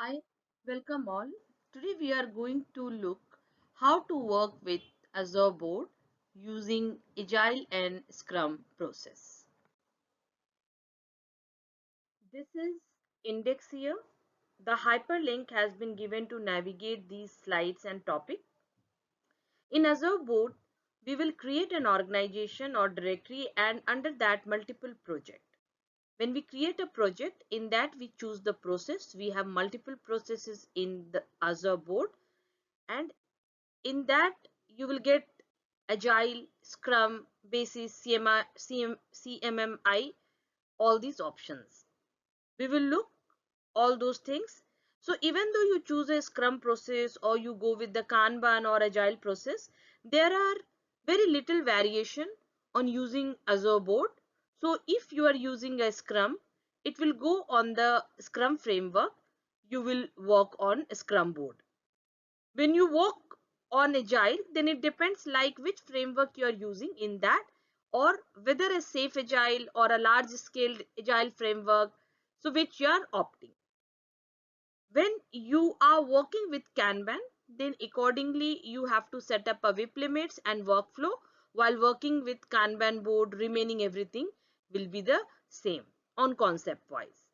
Hi, welcome all. Today we are going to look how to work with Azure board using Agile and Scrum process. This is index here. The hyperlink has been given to navigate these slides and topic. In Azure board, we will create an organization or directory and under that multiple project. When we create a project, in that we choose the process. We have multiple processes in the Azure board, and in that you will get agile, scrum, basis, cmmi, all these options. We will look all those things. So even though you choose a scrum process or you go with the kanban or agile process, there are very little variation on using Azure board. So if you are using a scrum, it will go on the scrum framework. You will work on a scrum board. When you work on agile, then it depends like which framework you are using in that, or whether a safe agile or a large scale agile framework, so which you are opting. When you are working with Kanban, then accordingly you have to set up a WIP limits and workflow. While working with Kanban board, remaining everything will be the same on concept wise.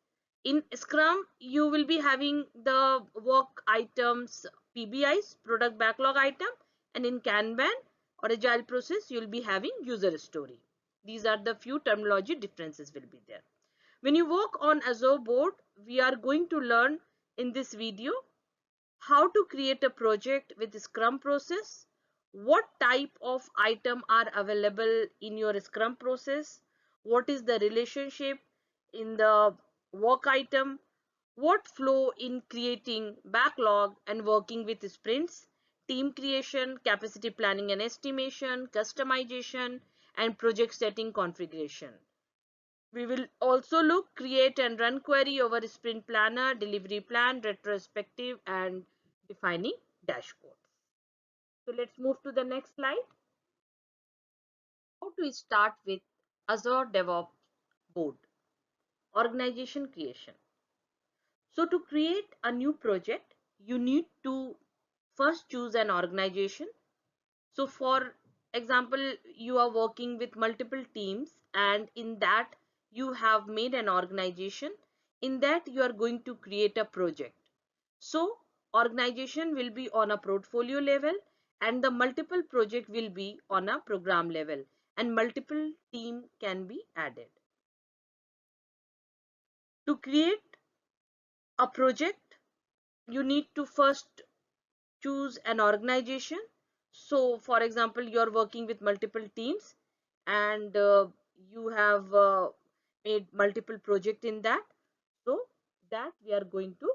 In Scrum, you will be having the work items, PBIs, product backlog item, and in Kanban or Agile process, you will be having user story. These are the few terminology differences will be there. When you work on Azure board, we are going to learn in this video how to create a project with the Scrum process, what type of item are available in your Scrum process, what is the relationship in the work item, what flow in creating backlog and working with sprints, team creation, capacity planning and estimation, customization, and project setting configuration. We will also look, create and run query over sprint planner, delivery plan, retrospective, and defining dashboards. So let's move to the next slide. How to start with Azure DevOps board, organization creation. So to create a new project, you need to first choose an organization. So for example, you are working with multiple teams and in that you have made an organization. In that you are going to create a project. So organization will be on a portfolio level and the multiple project will be on a program level and multiple team can be added. To create a project, you need to first choose an organization. So for example, you are working with multiple teams and you have made multiple project in that. So that we are going to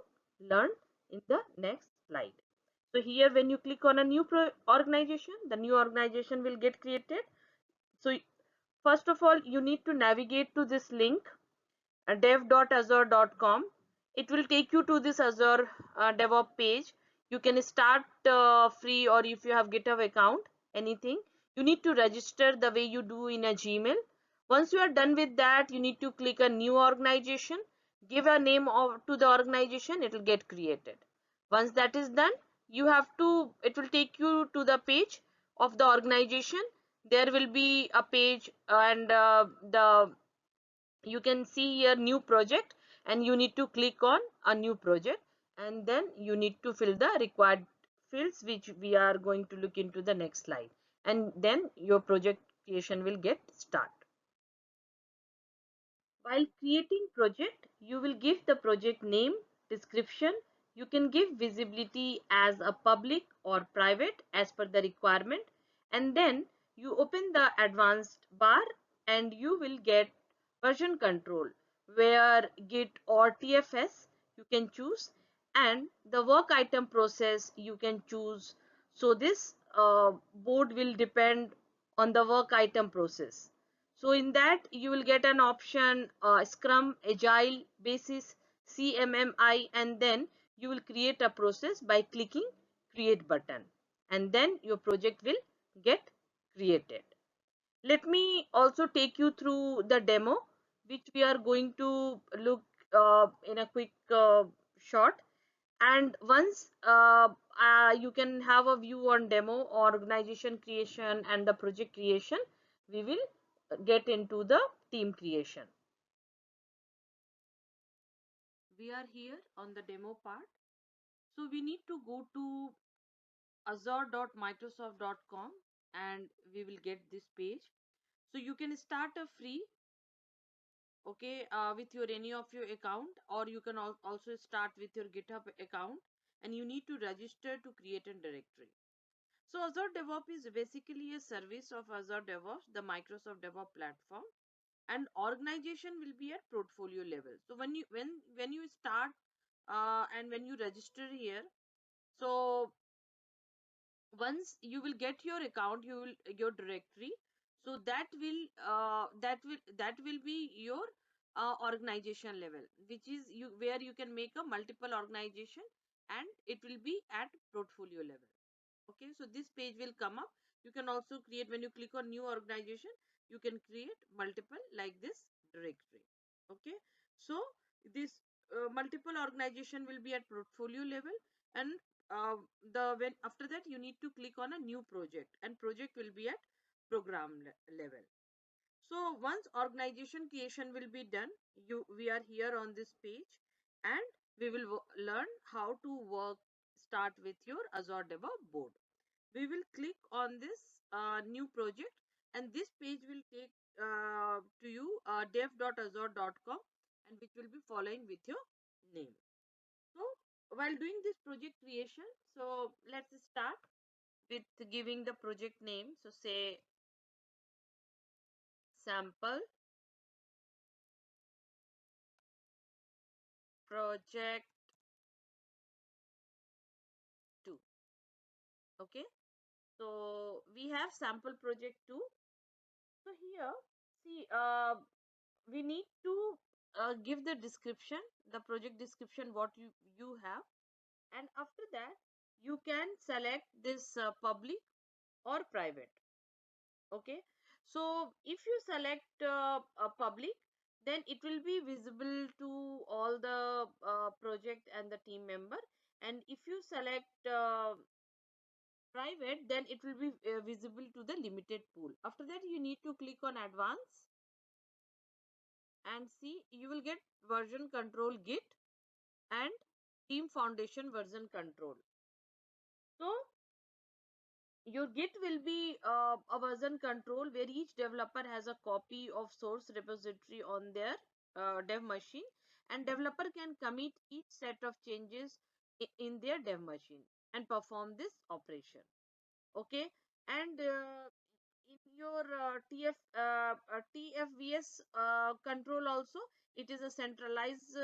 learn in the next slide. So here when you click on a new organization, the new organization will get created. So first of all, you need to navigate to this link, dev.azure.com. It will take you to this Azure DevOps page. You can start free, or if you have GitHub account, anything. You need to register the way you do in a Gmail. Once you are done with that, you need to click a new organization, give a name to the organization, it will get created. Once that is done, you have to, it will take you to the page of the organization. There will be a page and the you can see here new project, and you need to click on a new project, and then you need to fill the required fields which we are going to look into the next slide, and then your project creation will get start. While creating project, you will give the project name, description. You can give visibility as a public or private as per the requirement, and then you open the advanced bar and you will get version control where Git or TFS you can choose, and the work item process you can choose. So this board will depend on the work item process. So in that you will get an option Scrum, Agile, Basis, CMMI, and then you will create a process by clicking create button, and then your project will get created. Let me also take you through the demo which we are going to look in a quick shot. And once you can have a view on demo, organization creation, and the project creation, we will get into the team creation. We are here on the demo part. So we need to go to azure.microsoft.com and we will get this page. So you can start a free, okay, with your any of your account, or you can also start with your GitHub account, and you need to register to create a directory. So Azure DevOps is basically a service of Azure DevOps, the Microsoft DevOps platform, and organization will be at portfolio level. So when you start and when you register here, so once you will get your account, you will your directory, so that will be your organization level, which is you where you can make a multiple organization, and it will be at portfolio level. Okay, so this page will come up. You can also create, when you click on new organization, you can create multiple like this directory. Okay, so this multiple organization will be at portfolio level, and the when after that you need to click on a new project, and project will be at program level. So once organization creation will be done, we are here on this page, and we will learn how to work start with your Azure DevOps board. We will click on this new project, and this page will take to you dev.azure.com, and which will be following with your name. So while doing this project creation, so let's start with giving the project name. So say sample project 2. Okay, so we have sample project 2. So here, see, we need to give the description, the project description, what you have, and after that you can select this public or private. Okay, so if you select a public, then it will be visible to all the project and the team member, and if you select private, then it will be visible to the limited pool. After that you need to click on advanced, and see, you will get version control git and team foundation version control. So your git will be a version control where each developer has a copy of source repository on their dev machine, and developer can commit each set of changes in their dev machine and perform this operation. Okay, and in your TFVS control also, it is a centralized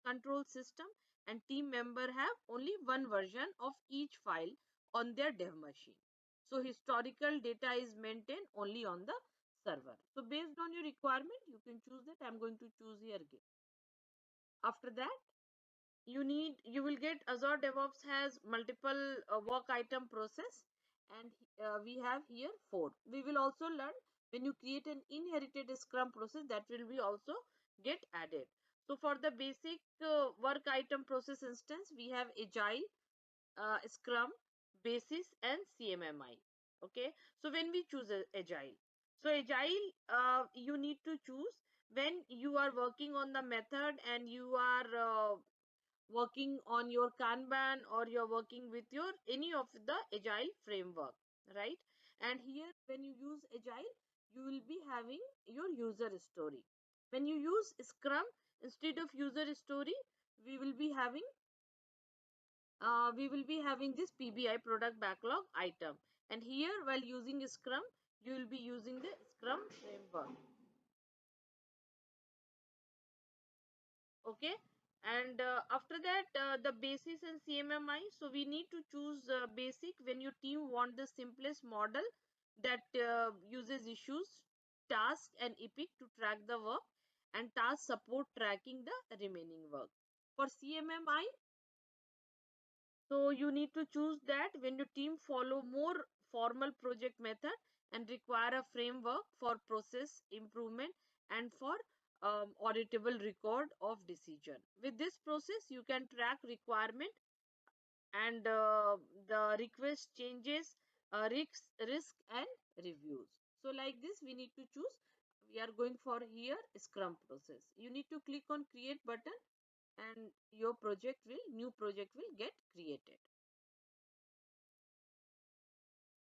control system, and team member have only one version of each file on their dev machine. So historical data is maintained only on the server. So based on your requirement, you can choose that. I'm going to choose here Git. After that, you will get Azure DevOps has multiple work item process, and we have here 4. We will also learn when you create an inherited Scrum process, that will be also get added. So for the basic work item process instance, we have Agile, Scrum, Basis, and CMMI. Okay, so when we choose Agile, so Agile, you need to choose when you are working on the method, and you are working on your Kanban, or you're working with your any of the Agile framework, right? And here when you use Agile, you will be having your user story. When you use Scrum, instead of user story, we will be having this PBI, product backlog item. And here while using Scrum, you will be using the Scrum framework. Okay, and after that the basis and CMMI. So we need to choose basic when your team want the simplest model that uses issues, task, and epic to track the work, and task support tracking the remaining work. For CMMI, so you need to choose that when your team follow more formal project method and require a framework for process improvement and for auditable record of decision. With this process, you can track requirement and the request changes, risk and reviews. So like this we need to choose. We are going for here Scrum process. You need to click on create button and your new project will get created.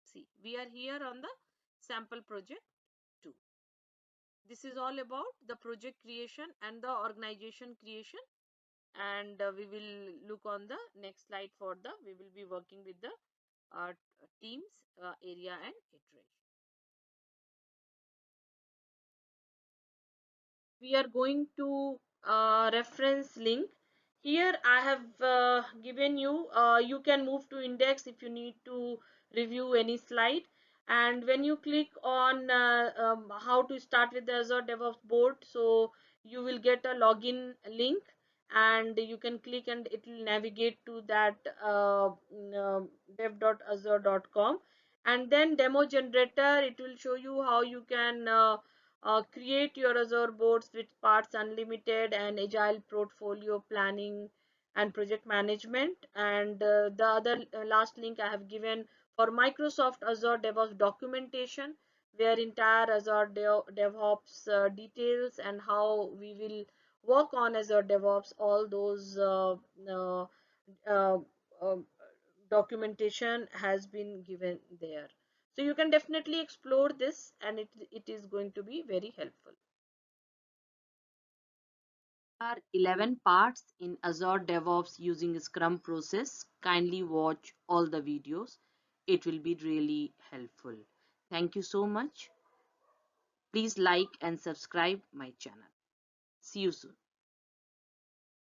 See, we are here on the sample project 2. This is all about the project creation and the organization creation, and we will look on the next slide for the we will be working with the uh, teams, area and iteration. We are going to reference link. Here I have given you, you can move to index if you need to review any slide. And when you click on how to start with the Azure DevOps board, so you will get a login link, and you can click and it will navigate to that dev.azure.com. And then demo generator, it will show you how you can create your Azure boards with parts unlimited and agile portfolio planning and project management. And the other last link I have given for Microsoft Azure DevOps documentation, where entire Azure DevOps details and how we will work on Azure DevOps, all those uh, uh, uh, documentation has been given there. So you can definitely explore this, and it is going to be very helpful. There are 11 parts in Azure DevOps using Scrum process. Kindly watch all the videos. It will be really helpful. Thank you so much. Please like and subscribe my channel. See you soon.